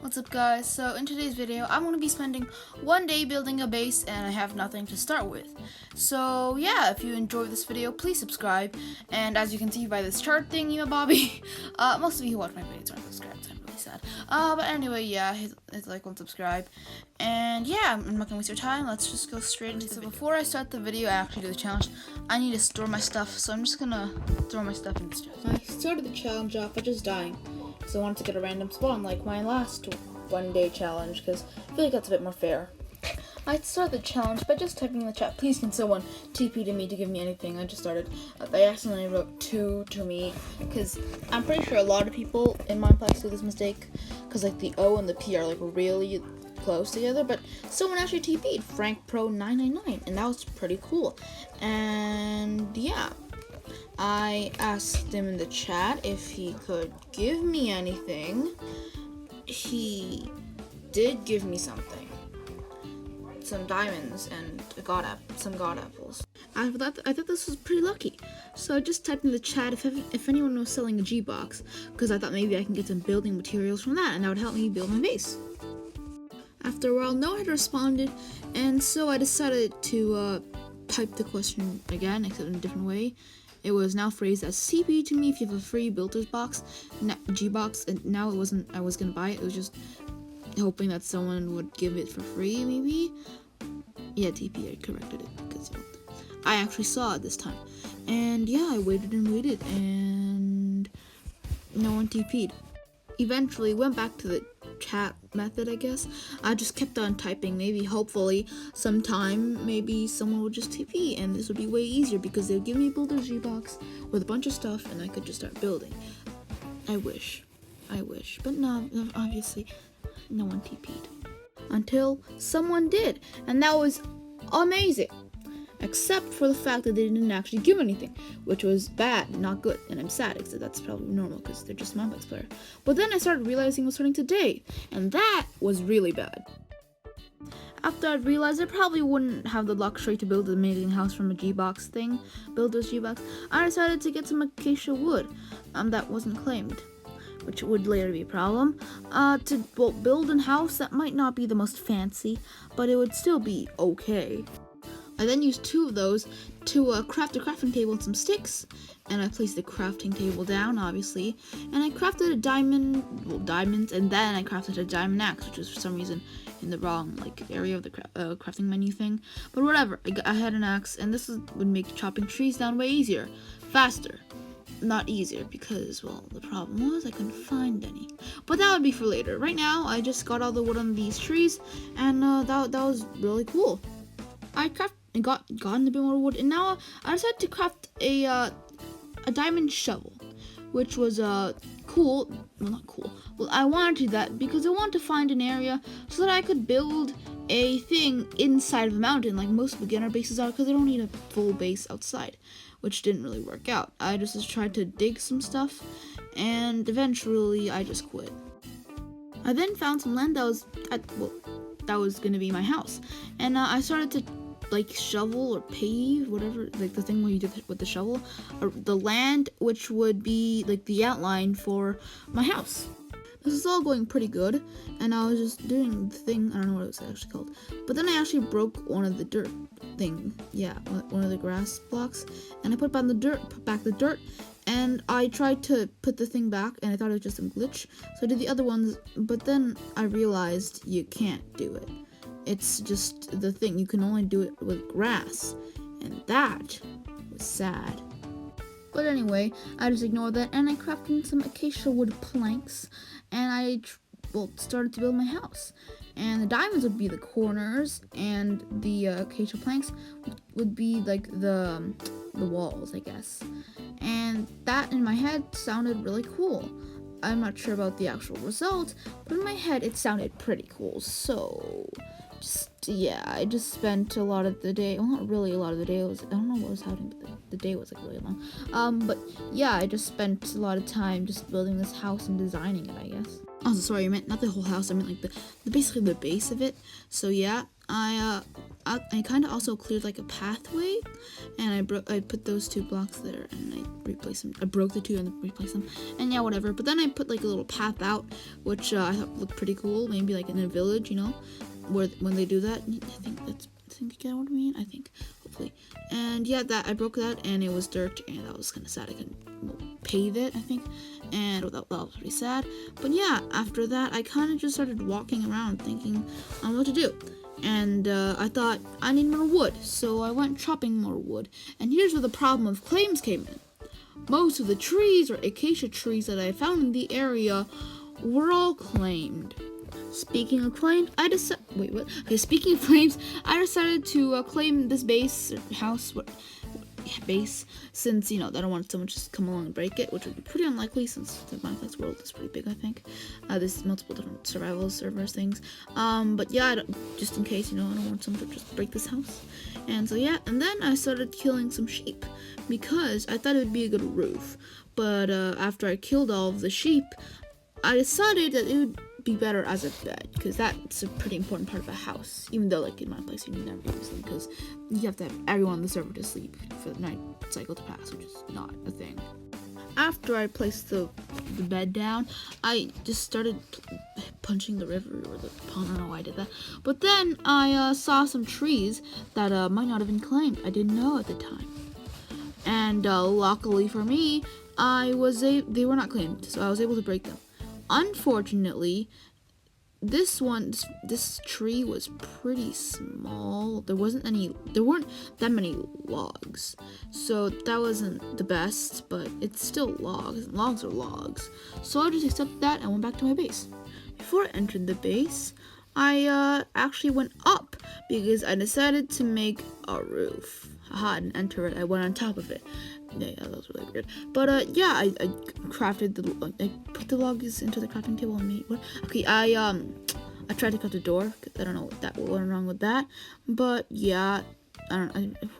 What's up guys? So in today's video I'm going to be spending one day building a base and I have nothing to start with. So yeah, if you enjoyed this video please subscribe, and as you can see by this chart thing, Bobby, most of you who watch my videos aren't subscribed, so I'm really sad. But anyway, yeah, hit like and subscribe, and yeah, I'm not gonna waste your time. Let's just go straight into the video. Before I start the video, I actually do the challenge. I need to store my stuff, so I'm just gonna throw my stuff in this chest. I started the challenge off by just dying, because I wanted to get a random spawn like my last one-day challenge, because I feel like that's a bit more fair. I started the challenge by just typing in the chat, please can someone TP to me to give me anything. I just started. I accidentally wrote 2 to me, because I'm pretty sure a lot of people in Mineplex do this mistake, because like the O and the P are like really close together, but someone actually TP'd FrankPro999, and that was pretty cool. And yeah, I asked him in the chat if he could give me anything. He did give me something. Some diamonds and some god apples. After that, I thought this was pretty lucky. So I just typed in the chat if anyone was selling a G-box, because I thought maybe I can get some building materials from that, and that would help me build my base. After a while, no one had responded, and so I decided to type the question again, except in a different way. It was now phrased as CP to me if you have a free builder's box, G-box, and now it wasn't I was gonna buy it, it was just hoping that someone would give it for free, maybe. Yeah, TP, I corrected it, because I actually saw it this time. And yeah, I waited and waited, and no one TP'd. Eventually, went back to the chat method, I guess. I just kept on typing, maybe, hopefully, sometime, maybe someone would just TP, and this would be way easier, because they would give me a builder's G-box with a bunch of stuff, and I could just start building. I wish, but no, obviously, no one TP'd. Until someone did, and that was amazing. Except for the fact that they didn't actually give anything, which was bad, not good, and I'm sad, except that's probably normal because they're just a Mineplex player. But then I started realizing it was starting today, and that was really bad. After I realized I probably wouldn't have the luxury to build an amazing house from a G-box thing, builder's G-box, I decided to get some acacia wood that wasn't claimed, which would later be a problem. To build a house that might not be the most fancy, but it would still be okay. I then used 2 of those to craft a crafting table and some sticks, and I placed the crafting table down, obviously, and I crafted diamonds, and then I crafted a diamond axe, which was for some reason in the wrong area of the crafting menu thing. But whatever, I had an axe, and this would make chopping trees down way easier, faster. Not easier, because, well, the problem was I couldn't find any. But that would be for later. Right now, I just got all the wood on these trees, and that was really cool. I gotten a bit more wood, and now I decided to craft a diamond shovel, which was cool. Well, not cool. Well, I wanted to do that because I wanted to find an area so that I could build a thing inside of a mountain, like most beginner bases are, because they don't need a full base outside, which didn't really work out. I just tried to dig some stuff, and eventually I just quit. I then found some land that was gonna be my house, and I started to shovel or pave, whatever, the thing where you did with the shovel, or the land, which would be the outline for my house. This is all going pretty good, and I was just doing the thing, I don't know what it was actually called, but then I actually broke one of the dirt thing, yeah, one of the grass blocks, and I put back the dirt, and I tried to put the thing back, and I thought it was just a glitch, so I did the other ones, but then I realized you can't do it. It's just the thing, you can only do it with grass, and that was sad. But anyway, I just ignored that, and I crafted some acacia wood planks, and I started to build my house. And the diamonds would be the corners, and the acacia planks would be the walls, I guess. And that in my head sounded really cool. I'm not sure about the actual result, but in my head it sounded pretty cool. So yeah, I just spent a lot of the day, well, not really a lot of the day, I don't know what was happening, but the day was really long. But yeah, I just spent a lot of time just building this house and designing it, I guess. Also, sorry, I meant not the whole house, I meant basically the base of it. So yeah, I I kind of also cleared like a pathway, and I put those 2 blocks there, and I replaced them. I broke the 2 and then replaced them, and yeah, whatever. But then I put like a little path out, which I thought looked pretty cool. Maybe like in a village, you know, where when they do that. I think you get what I mean. I think, hopefully. And yeah, that I broke that, and it was dirt, and that was kind of sad. I couldn't pave it, I think, and that was pretty sad. But yeah, after that, I kind of just started walking around thinking on what to do. And I thought I need more wood, so I went chopping more wood. And here's where the problem of claims came in. Most of the trees or acacia trees that I found in the area were all claimed. Speaking of claims, Speaking of claims, I decided to claim this base, since, you know, I don't want someone to just come along and break it, which would be pretty unlikely since the Mineplex world is pretty big, I think. There's multiple different survival servers things. But yeah, just in case, you know, I don't want someone to just break this house. And so yeah, and then I started killing some sheep because I thought it would be a good roof. But after I killed all of the sheep, I decided that it would be better as a bed, because that's a pretty important part of a house, even though like in my place you never use them because you have to have everyone on the server to sleep for the night cycle to pass, which is not a thing. After I placed the bed down, I just started punching the river or the pond. I don't know why I did that, but then I saw some trees that might not have been claimed. I didn't know at the time, and luckily for me, they were not claimed, so I was able to break them. Unfortunately, this tree was pretty small. There weren't that many logs, so that wasn't the best, but it's still logs. Logs are logs. So I just accepted that and went back to my base. Before I entered the base, I actually went up because I decided to make a roof. Haha, I didn't enter it. I went on top of it. Yeah, that was really weird. But yeah, I crafted I put the logs into the crafting table and made what? Okay, I tried to cut the door. I don't know what went wrong with that. But yeah, I don't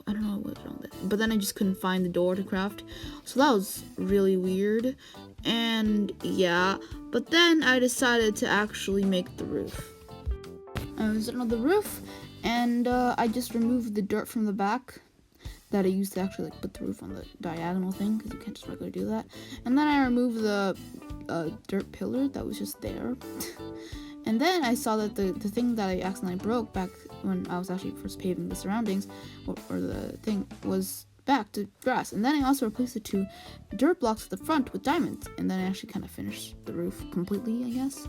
know what was wrong with it. But then I just couldn't find the door to craft, so that was really weird. And yeah, but then I decided to actually make the roof. I was on the roof, and I just removed the dirt from the back that I used to actually like put the roof on the diagonal thing, because you can't just regularly do that. And then I removed the dirt pillar that was just there. And then I saw that the thing that I accidentally broke back when I was actually first paving the surroundings, or the thing, was back to grass. And then I also replaced the 2 dirt blocks at the front with diamonds. And then I actually kind of finished the roof completely, I guess.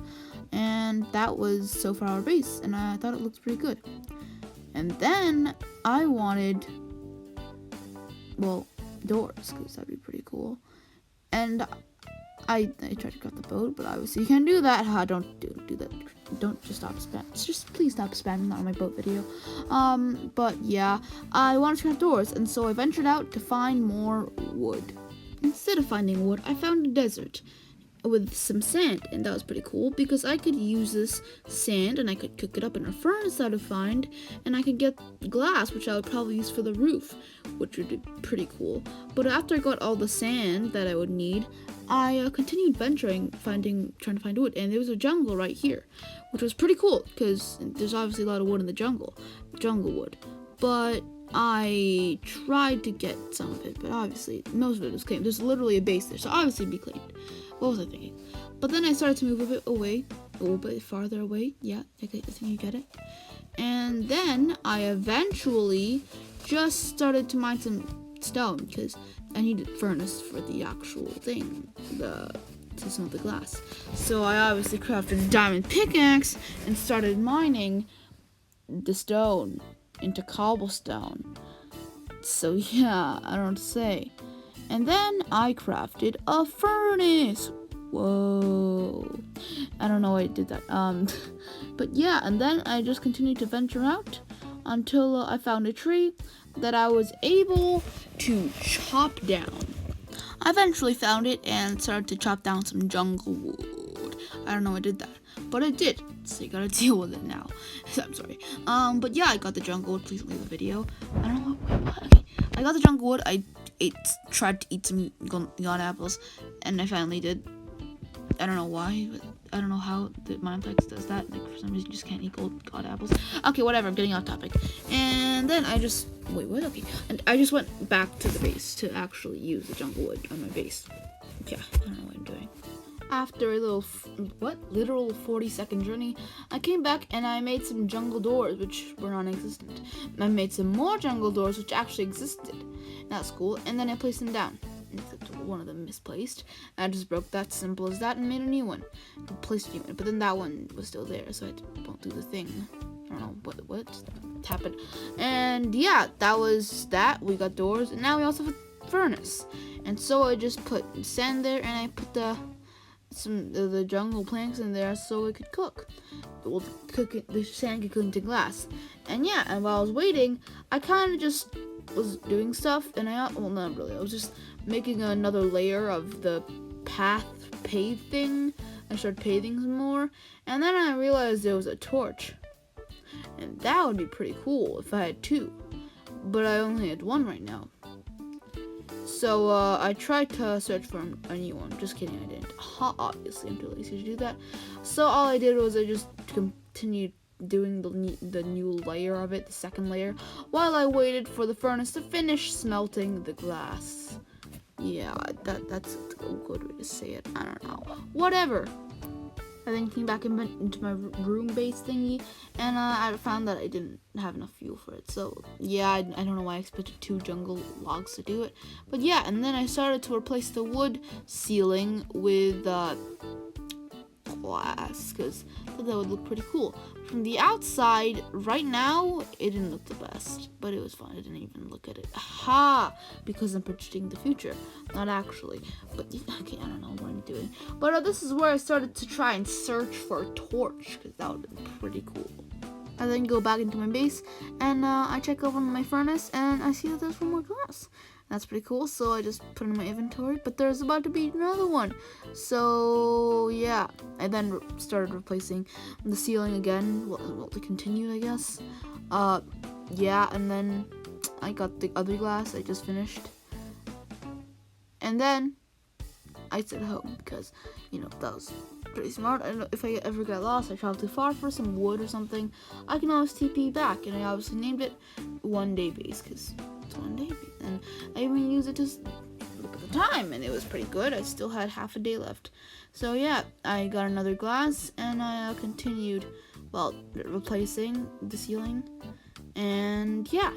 And that was so far our base, and I thought it looked pretty good. And then I wanted, well, doors, because that'd be pretty cool. And I tried to craft the boat, but obviously you can't do that. Don't do that. Don't just stop spamming. Just please stop spamming that on my boat video. But yeah, I wanted to craft doors, and so I ventured out to find more wood. Instead of finding wood, I found a desert with some sand, and that was pretty cool because I could use this sand and I could cook it up in a furnace that I would find, and I could get glass, which I would probably use for the roof, which would be pretty cool. But after I got all the sand that I would need, I continued venturing, trying to find wood, and there was a jungle right here, which was pretty cool because there's obviously a lot of wood in the jungle wood. But I tried to get some of it, but obviously most of it was claimed. There's literally a base there, so obviously it'd be claimed. What was I thinking? But then I started to move a little bit farther away. Yeah, I think you get it. And then I eventually just started to mine some stone because I needed furnace for the actual thing, to smelt the glass. So I obviously crafted a diamond pickaxe and started mining the stone into cobblestone. So yeah, I don't know what to say. And then I crafted a furnace. Whoa. I don't know why I did that. But yeah, and then I just continued to venture out until I found a tree that I was able to chop down. I eventually found it and started to chop down some jungle wood. I don't know why I did that, but I did. So you gotta deal with it now. I'm sorry. But yeah, I got the jungle wood. Please leave the video. I don't know what. Okay. I got the jungle wood. I tried to eat some god apples, and I finally did. I don't know why, but I don't know how the Mineplex does that. Like, for some reason, you just can't eat god apples. Okay, whatever. I'm getting off topic. And then I just wait. What? Okay. And I just went back to the base to actually use the jungle wood on my base. Yeah, I don't know what I'm doing. After a little literal 40-second journey, I came back and I made some jungle doors which were non-existent. I made some more jungle doors which actually existed. That's cool. And then I placed them down. Except one of them misplaced. I just broke that, simple as that, and made a new one. Placed a new one, but then that one was still there, so I don't do the thing. I don't know what happened. And yeah, that was that. We got doors, and now we also have a furnace. And so I just put sand there, and I put the jungle planks in there so it could cook. Well, the sand could cook into glass. And yeah, and while I was waiting, I kind of just was doing stuff, and well, not really. I was just making another layer of the pave thing. I started paving some more, and then I realized there was a torch, and that would be pretty cool if I had two, but I only had one right now. So I tried to search for a new one. Just kidding, I didn't. Obviously, I'm too lazy to do that. So all I did was I just continued doing the new layer of it, the second layer, while I waited for the furnace to finish smelting the glass. Yeah, that's a good way to say it. I don't know. Whatever. I then came back into my room base thingy, and I found that I didn't have enough fuel for it. So yeah, I don't know why I expected 2 jungle logs to do it. But yeah, and then I started to replace the wood ceiling with glass, because I thought that would look pretty cool. From the outside, right now, it didn't look the best, but it was fun. I didn't even look at it. Aha! Because I'm predicting the future. Not actually. But, okay, I don't know what I'm doing. But this is where I started to try and search for a torch, because that would have been pretty cool. I then go back into my base, and I check over my furnace, and I see that there's 1 more glass. That's pretty cool, so I just put it in my inventory, but there's about to be another one. So yeah, I then started replacing the ceiling again, well, to continue, I guess. Yeah, and then I got the other glass I just finished. And then I stayed home because, that was pretty smart. I don't know, if I ever get lost, I travel too far for some wood or something, I can always TP back, and I obviously named it One Day Base because it's 1 day, and I even used it to look at the time, and it was pretty good. I still had half a day left. So yeah, I got another glass, and I continued, replacing the ceiling, and yeah.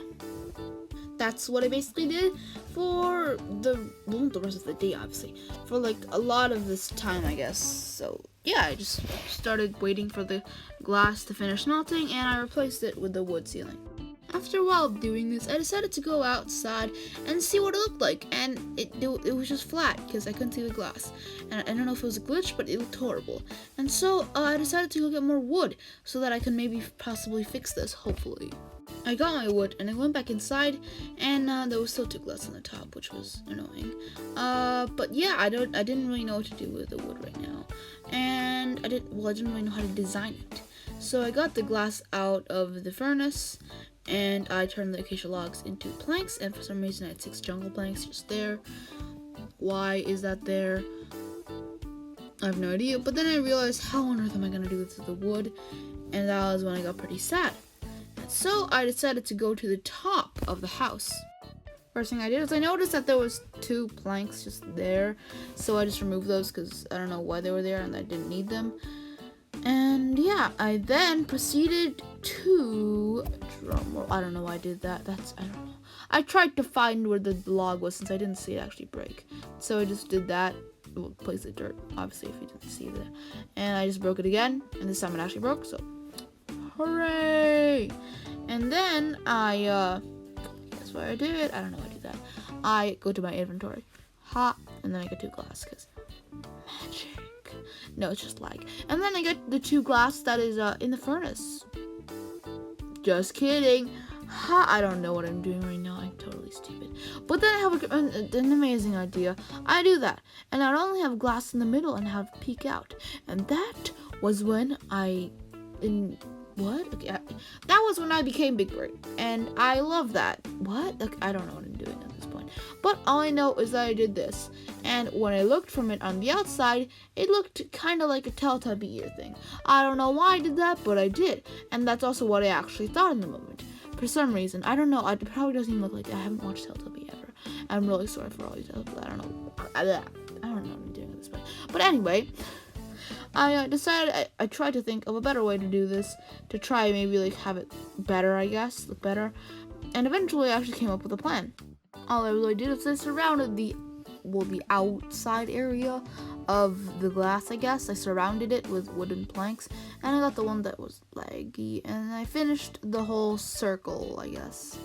That's what I basically did for the rest of the day, obviously. For like a lot of this time, I guess. So yeah, I just started waiting for the glass to finish melting, and I replaced it with the wood ceiling. After a while of doing this, I decided to go outside and see what it looked like, and it was just flat because I couldn't see the glass. And I don't know if it was a glitch, but it looked horrible. And so I decided to go get more wood so that I could maybe possibly fix this, hopefully. I got my wood and I went back inside, and there was still 2 glass on the top, which was annoying. But yeah, I didn't really know what to do with the wood right now, and I didn't really know how to design it. So I got the glass out of the furnace, and I turned the acacia logs into planks, and for some reason I had 6 jungle planks just there. Why is that there? I have no idea. But then I realized, how on earth am I gonna do this with the wood? And that was when I got pretty sad. So I decided to go to the top of the house. First thing I did was I noticed that there was 2 planks just there, so I just removed those because I don't know why they were there and I didn't need them. And yeah, I then proceeded to I don't know why I did that. I don't know. I tried to find where the log was since I didn't see it actually break. So I just did that. Well, place the dirt, obviously, if you didn't see that. And I just broke it again, and this time it actually broke, so hooray! And then guess what I did? I don't know how to do that. I go to my inventory, and then I get 2 glass, because magic. No, it's just lag. And then I get the 2 glass that is in the furnace. Just kidding. I don't know what I'm doing right now. I'm totally stupid. But then I have an amazing idea. I do that, and I only have glass in the middle and have peek out. And that was when what? Okay, that was when I became Big Brain, and I love that. What? Like, I don't know what I'm doing at this point. But all I know is that I did this. And when I looked from it on the outside, it looked kind of like a Teletubby ear thing. I don't know why I did that, but I did. And that's also what I actually thought in the moment. For some reason, I don't know, it probably doesn't even look like it. I haven't watched Teletubby ever. I'm really sorry for all you Teletubbies. I don't know what I'm doing this way. But anyway, I decided I tried to think of a better way to do this, to try maybe like have it better, I guess, look better. And eventually I actually came up with a plan. All I really did is I surrounded the outside area of the glass, I guess. I surrounded it with wooden planks, and I got the one that was laggy, and I finished the whole circle, I guess.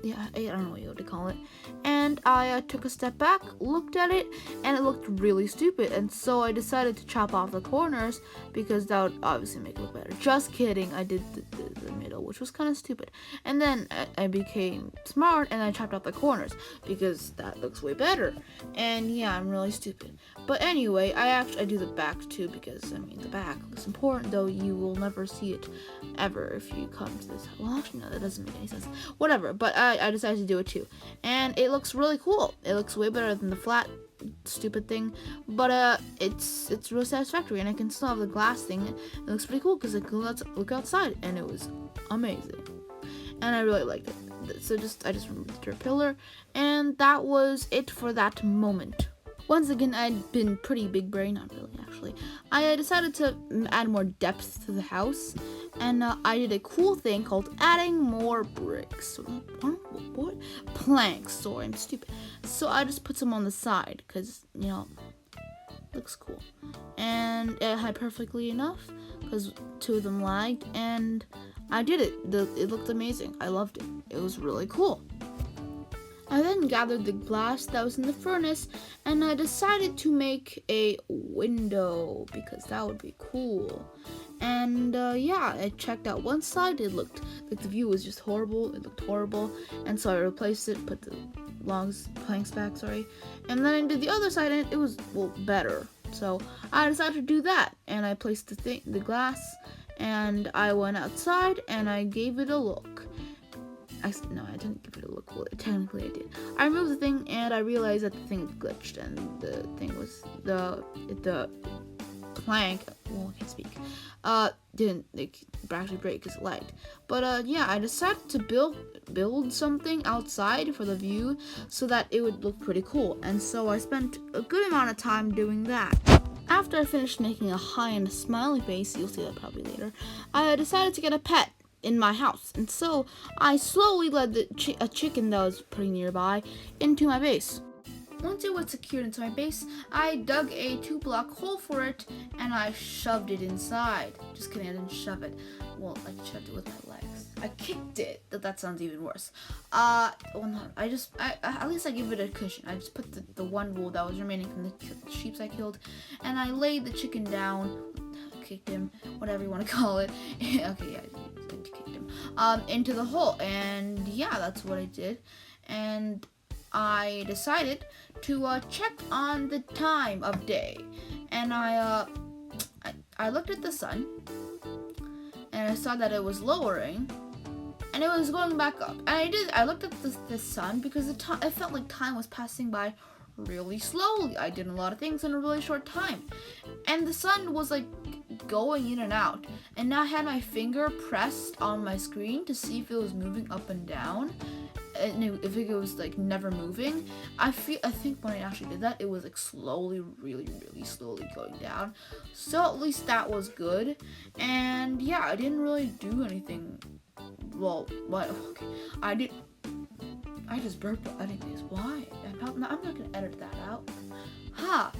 Yeah, I don't know what you would call it. And I took a step back, looked at it, and it looked really stupid. And so I decided to chop off the corners because that would obviously make it look better. Just kidding, I did the middle, which was kind of stupid. And then I became smart and I chopped off the corners because that looks way better. And yeah, I'm really stupid. But anyway, I do the back too because, I mean, the back looks important, though you will never see it ever if you come to this. Well, actually, no, that doesn't make any sense. Whatever, but I decided to do it too. And it looks really cool. It looks way better than the flat, stupid thing. But it's really satisfactory, and I can still have the glass thing. It looks pretty cool because I can look outside, and it was amazing. And I really liked it. So I just removed the pillar, and that was it for that moment. Once again, I'd been pretty big brain, not really actually. I decided to add more depth to the house, and I did a cool thing called adding more bricks. What? Planks, sorry, I'm stupid. So I just put some on the side, because, you know, looks cool. And it had perfectly enough, because 2 of them lagged, and I did it. It looked amazing. I loved it. It was really cool. I then gathered the glass that was in the furnace, and I decided to make a window because that would be cool. And yeah, I checked out one side. It looked like the view was just horrible. It looked horrible, and so I replaced it, put the planks back, and then I did the other side, and it was, well, better. So I decided to do that, and I placed the glass, and I went outside and I gave it a look. No, I didn't give it a look. Well, technically I did. I removed the thing, and I realized that the thing glitched, and the thing was the plank. Well, I can't speak. Didn't actually break because it lagged. But yeah, I decided to build something outside for the view so that it would look pretty cool. And so I spent a good amount of time doing that. After I finished making a high-end smiley face, you'll see that probably later, I decided to get a pet in my house, and so I slowly led a chicken that was pretty nearby into my base. Once it was secured into my base, I dug a 2-block hole for it, and I shoved it inside. Just kidding, I didn't shove it. Well, I shoved it with my legs. I kicked it. That sounds even worse. Well, no, at least I give it a cushion. I just put the one wool that was remaining from the sheep I killed, and I laid the chicken down, kicked him, whatever you want to call it. Okay, yeah, I kicked him into the hole, and yeah, that's what I did. And I decided to check on the time of day, and I looked at the sun, and I saw that it was lowering, and it was going back up. And I looked at the sun because it felt like time was passing by really slowly. I did a lot of things in a really short time, and the sun was like going in and out, and I had my finger pressed on my screen to see if it was moving up and down, and if it was like never moving. I think when I actually did that, it was like slowly, really slowly going down. So at least that was good. And yeah, I didn't really do anything. Well, what? Okay, I just burped. Anyways, why? I'm not gonna edit that out. Ha!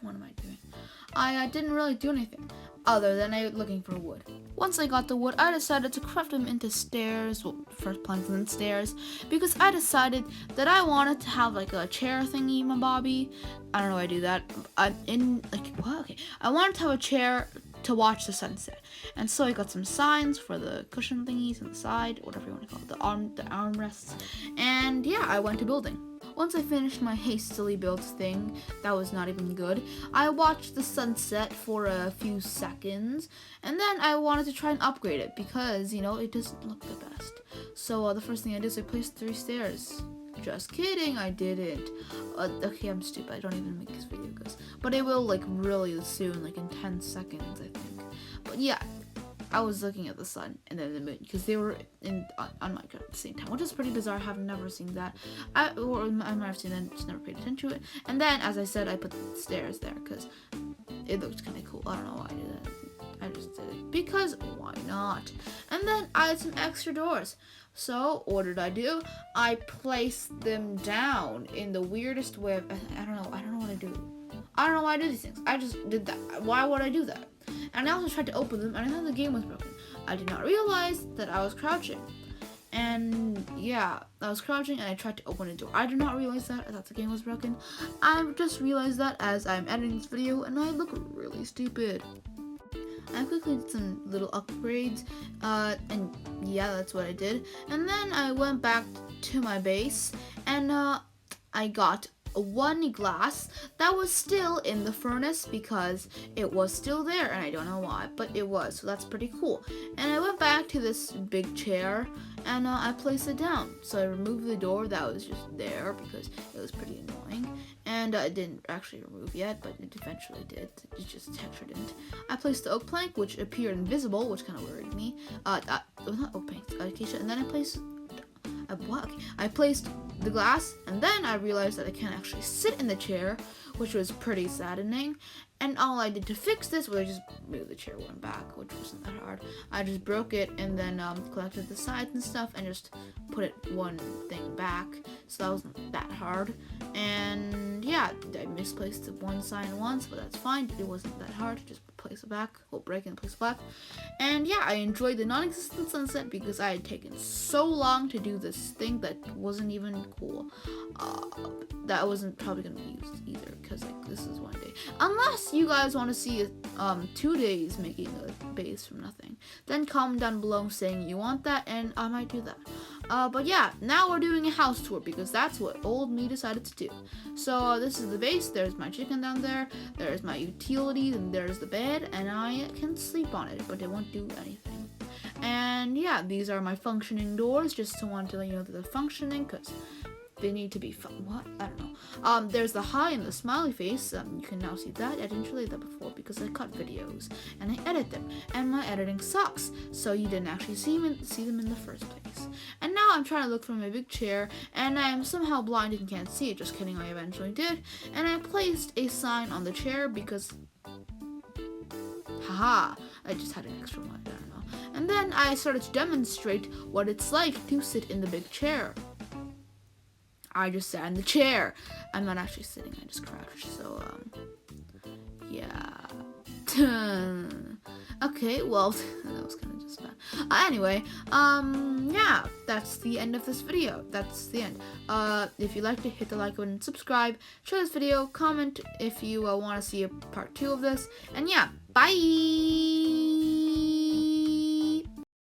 What am I doing? I didn't really do anything other than looking for wood. Once I got the wood, I decided to craft them into stairs. Well, first planks and then stairs, because I decided that I wanted to have like a chair thingy, my Bobby. I don't know why I do that. I wanted to have a chair to watch the sunset, and so I got some signs for the cushion thingies on the side, whatever you want to call it, the armrests, and yeah, I went to building. Once I finished my hastily built thing, that was not even good, I watched the sunset for a few seconds, and then I wanted to try and upgrade it because, you know, it doesn't look the best. So the first thing I did is I placed 3 stairs. Just kidding, I didn't. Okay, I'm stupid. I don't even make this video, guys. But it will, like, really soon, like in 10 seconds, I think. But yeah, I was looking at the sun and then the moon because they were on Minecraft at the same time, which is pretty bizarre. I have never seen that. I might have seen it, just never paid attention to it. And then, as I said, I put the stairs there because it looked kind of cool. I don't know why I did that. I just did it because why not? And then I had some extra doors. So what did I do? I placed them down in the weirdest way. I don't know what I do. I don't know why I do these things. I just did that. Why would I do that? And I also tried to open them, and I thought the game was broken. I did not realize that I was crouching. And yeah, I was crouching, and I tried to open a door. I did not realize that. I thought the game was broken. I just realized that as I'm editing this video, and I look really stupid. I quickly did some little upgrades, and yeah, that's what I did. And then I went back to my base, and I got one glass that was still in the furnace because it was still there, and I don't know why, but it was, so that's pretty cool. And I went back to this big chair, and I placed it down. So I removed the door that was just there because it was pretty annoying, and I didn't actually remove yet, but it eventually did. It just texture didn't. I placed the oak plank, which appeared invisible, which kind of worried me. Not oak plank, acacia, and then I placed I placed the glass, and then I realized that I can't actually sit in the chair, which was pretty saddening. And all I did to fix this was I just moved the chair one back, which wasn't that hard. I just broke it and then collected the sides and stuff and just put it one thing back, so that wasn't that hard. And yeah, I misplaced the one side once, but that's fine. It wasn't that hard to just place it back, well, break it and place it back. And yeah, I enjoyed the non-existent sunset because I had taken so long to do this thing that wasn't even cool. That wasn't probably gonna be used either because like this is one day, unless you guys want to see 2 days making a base from nothing, then comment down below saying you want that and I might do that. But yeah, now we're doing a house tour because that's what old me decided to do. So this is the base. There's my chicken down there, there's my utilities, and there's the bed, and I can sleep on it, but it won't do anything. And yeah, these are my functioning doors, just to want to let you know that they're functioning because they need to be what? I don't know. There's the hi and the smiley face. You can now see that. I didn't show you that before because I cut videos and I edit them, and my editing sucks, so you didn't actually see them in the first place. And now I'm trying to look for my big chair, and I am somehow blind and can't see it. Just kidding, I eventually did. And I placed a sign on the chair because, haha, I just had an extra one. I don't know. And then I started to demonstrate what it's like to sit in the big chair. I just sat in the chair. I'm not actually sitting, I just crouched. So, yeah. Okay, well, that was kind of just bad. Anyway, yeah, that's the end of this video. That's the end. If you liked it, hit the like button, subscribe, share this video, comment if you want to see a part 2 of this, and yeah, bye!